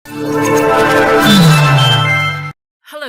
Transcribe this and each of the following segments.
Hello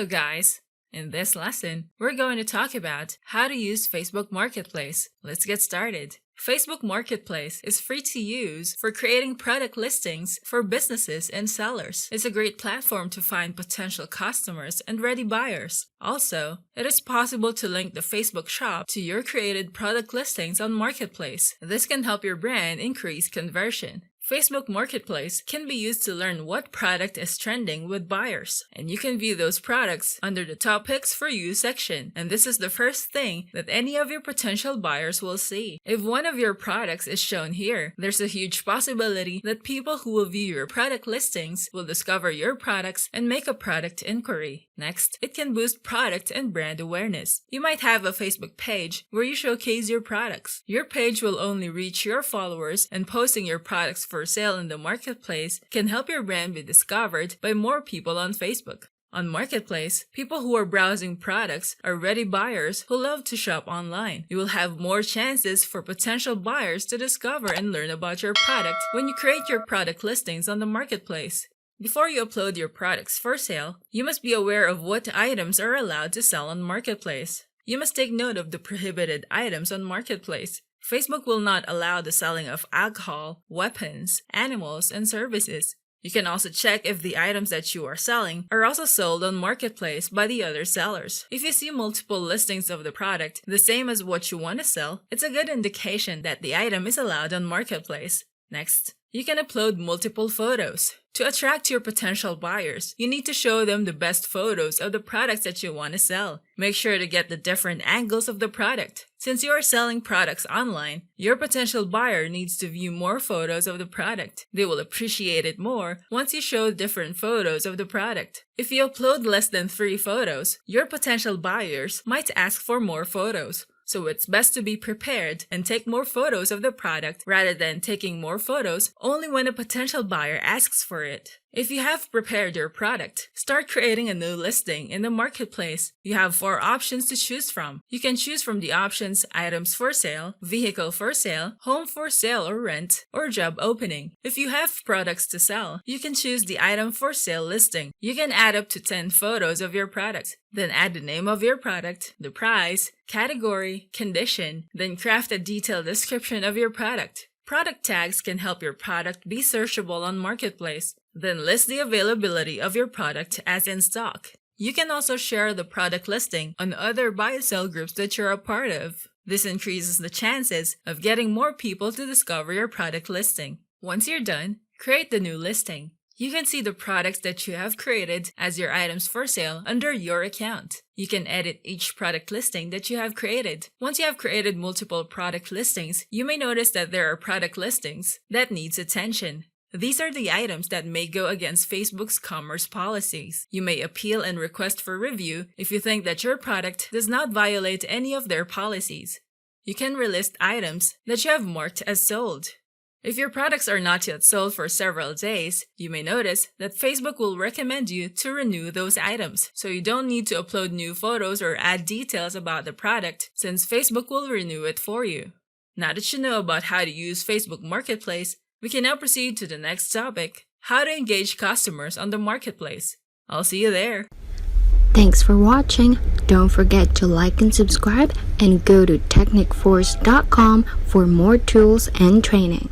guys! In this lesson, we're going to talk about how to use Facebook Marketplace. Let's get started. Facebook Marketplace is free to use for creating product listings for businesses and sellers. It's a great platform to find potential customers and ready buyers. Also, it is possible to link the Facebook shop to your created product listings on Marketplace. This can help your brand increase conversion. Facebook Marketplace can be used to learn what product is trending with buyers, and you can view those products under the Top Picks for You section, and this is the first thing that any of your potential buyers will see. If one of your products is shown here, there's a huge possibility that people who will view your product listings will discover your products and make a product inquiry. Next, it can boost product and brand awareness. You might have a Facebook page where you showcase your products. Your page will only reach your followers, and posting your products for sale in the marketplace can help your brand be discovered by more people on Facebook. On Marketplace, people who are browsing products are ready buyers who love to shop online. You will have more chances for potential buyers to discover and learn about your product when you create your product listings on the Marketplace. Before you upload your products for sale, you must be aware of what items are allowed to sell on Marketplace. You must take note of the prohibited items on Marketplace. Facebook will not allow the selling of alcohol, weapons, animals, and services. You can also check if the items that you are selling are also sold on Marketplace by the other sellers. If you see multiple listings of the product, the same as what you want to sell, it's a good indication that the item is allowed on Marketplace. Next, you can upload multiple photos. To attract your potential buyers, you need to show them the best photos of the products that you want to sell. Make sure to get the different angles of the product. Since you are selling products online, your potential buyer needs to view more photos of the product. They will appreciate it more once you show different photos of the product. If you upload less than 3 photos, your potential buyers might ask for more photos. So it's best to be prepared and take more photos of the product rather than taking more photos only when a potential buyer asks for it. If you have prepared your product, start creating a new listing in the marketplace. You have 4 options to choose from. You can choose from the options items for sale, vehicle for sale, home for sale or rent, or job opening. If you have products to sell, you can choose the item for sale listing. You can add up to 10 photos of your product. Then add the name of your product, the price, category, condition, then craft a detailed description of your product. Product tags can help your product be searchable on Marketplace. Then list the availability of your product as in stock. You can also share the product listing on other buy-sell groups that you're a part of. This increases the chances of getting more people to discover your product listing. Once you're done, create the new listing. You can see the products that you have created as your items for sale under your account. You can edit each product listing that you have created. Once you have created multiple product listings, you may notice that there are product listings that needs attention. These are the items that may go against Facebook's commerce policies. You may appeal and request for review if you think that your product does not violate any of their policies. You can relist items that you have marked as sold. If your products are not yet sold for several days, you may notice that Facebook will recommend you to renew those items, so you don't need to upload new photos or add details about the product since Facebook will renew it for you. Now that you know about how to use Facebook Marketplace, we can now proceed to the next topic, how to engage customers on the Marketplace. I'll see you there. Thanks for watching. Don't forget to like and subscribe and go to technicforce.com for more tools and training.